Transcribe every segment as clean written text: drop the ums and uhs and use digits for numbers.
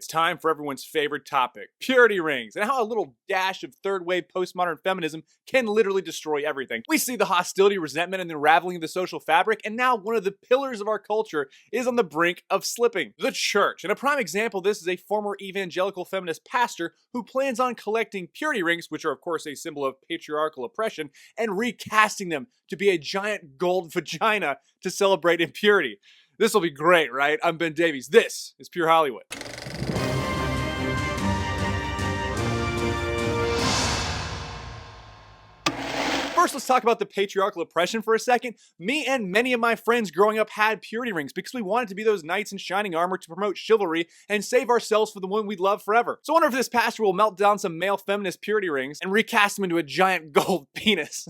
it's time for everyone's favorite topic, purity rings, and how a little dash of third-wave postmodern feminism can literally destroy everything. We see the hostility, resentment, and the unraveling of the social fabric, and now one of the pillars of our culture is on the brink of slipping, the church. And a prime example of this is a former evangelical feminist pastor who plans on collecting purity rings, which are of course a symbol of patriarchal oppression, and recasting them to be a giant gold vagina to celebrate impurity. This will be great, right? I'm Ben Davies. This is Pure Hollywood. First, let's talk about the patriarchal oppression for a second. Me and many of my friends growing up had purity rings because we wanted to be those knights in shining armor to promote chivalry and save ourselves for the one we'd love forever. So I wonder if this pastor will melt down some male feminist purity rings and recast them into a giant gold penis.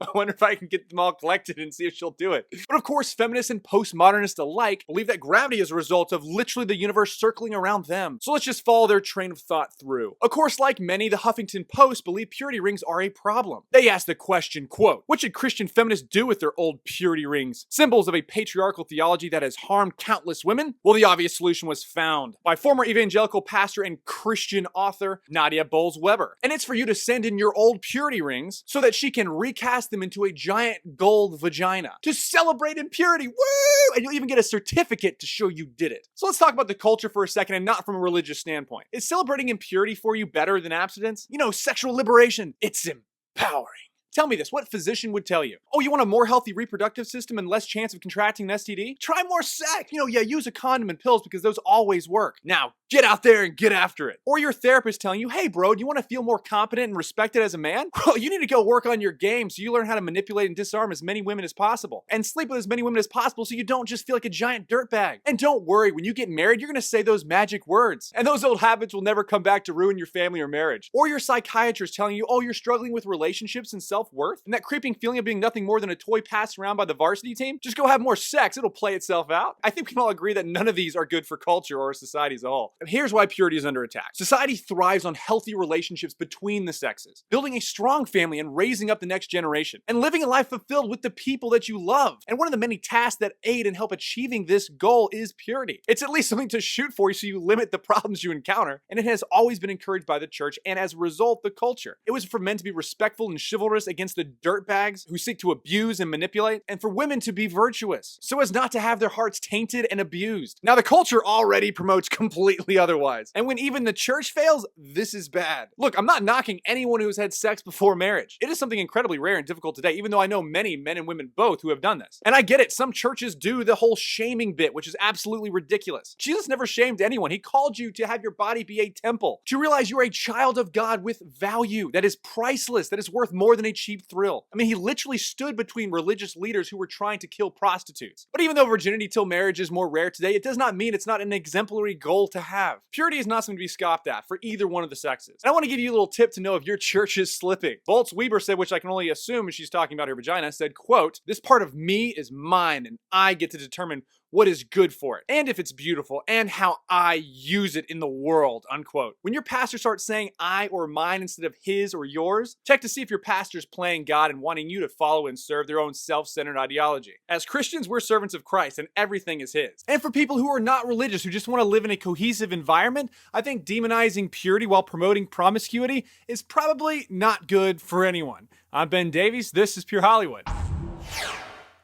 I wonder if I can get them all collected and see if she'll do it. But of course, feminists and postmodernists alike believe that gravity is a result of literally the universe circling around them. So let's just follow their train of thought through. Of course, like many, the Huffington Post believe purity rings are a problem. They ask the question, quote, what should Christian feminists do with their old purity rings? Symbols of a patriarchal theology that has harmed countless women? Well, the obvious solution was found by former evangelical pastor and Christian author Nadia Bolz-Weber. And it's for you to send in your old purity rings so that she can recast them into a giant gold vagina to celebrate impurity. Woo! And you'll even get a certificate to show you did it. So let's talk about the culture for a second, and not from a religious standpoint. Is celebrating impurity for you better than abstinence? You know, sexual liberation. It's empowering. Tell me this, what physician would tell you? Oh, you want a more healthy reproductive system and less chance of contracting an STD? Try more sex. Use a condom and pills because those always work. Now, get out there and get after it. Or your therapist telling you, hey bro, do you want to feel more competent and respected as a man? Well, you need to go work on your game so you learn how to manipulate and disarm as many women as possible. And sleep with as many women as possible so you don't just feel like a giant dirtbag. And don't worry, when you get married, you're gonna say those magic words. And those old habits will never come back to ruin your family or marriage. Or your psychiatrist telling you, oh, you're struggling with relationships and self-worth? And that creeping feeling of being nothing more than a toy passed around by the varsity team? Just go have more sex, it'll play itself out. I think we can all agree that none of these are good for culture or society as a whole. And here's why purity is under attack. Society thrives on healthy relationships between the sexes, building a strong family and raising up the next generation, and living a life fulfilled with the people that you love. And one of the many tasks that aid and help achieving this goal is purity. It's at least something to shoot for so you limit the problems you encounter, and it has always been encouraged by the church and as a result, the culture. It was for men to be respectful and chivalrous against the dirtbags who seek to abuse and manipulate, and for women to be virtuous, so as not to have their hearts tainted and abused. Now, the culture already promotes completely otherwise. And when even the church fails, this is bad. Look, I'm not knocking anyone who's had sex before marriage. It is something incredibly rare and difficult today, even though I know many men and women both who have done this. And I get it, some churches do the whole shaming bit, which is absolutely ridiculous. Jesus never shamed anyone. He called you to have your body be a temple, to realize you're a child of God with value that is priceless, that is worth more than a cheap thrill. I mean, he literally stood between religious leaders who were trying to kill prostitutes. But even though virginity till marriage is more rare today, it does not mean it's not an exemplary goal to have. Purity is not something to be scoffed at for either one of the sexes. And I want to give you a little tip to know if your church is slipping. Bolz-Weber said, which I can only assume she's talking about her vagina, said, quote, this part of me is mine and I get to determine what is good for it, and if it's beautiful, and how I use it in the world, unquote. When your pastor starts saying I or mine instead of his or yours, check to see if your pastor's playing God and wanting you to follow and serve their own self-centered ideology. As Christians, we're servants of Christ, and everything is his. And for people who are not religious, who just want to live in a cohesive environment, I think demonizing purity while promoting promiscuity is probably not good for anyone. I'm Ben Davies, this is Pure Hollywood.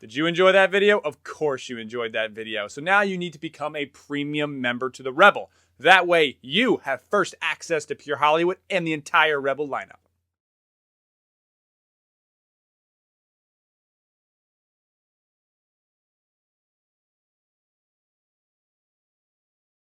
Did you enjoy that video? Of course you enjoyed that video. So now you need to become a premium member to the Rebel. That way you have first access to Pure Hollywood and the entire Rebel lineup.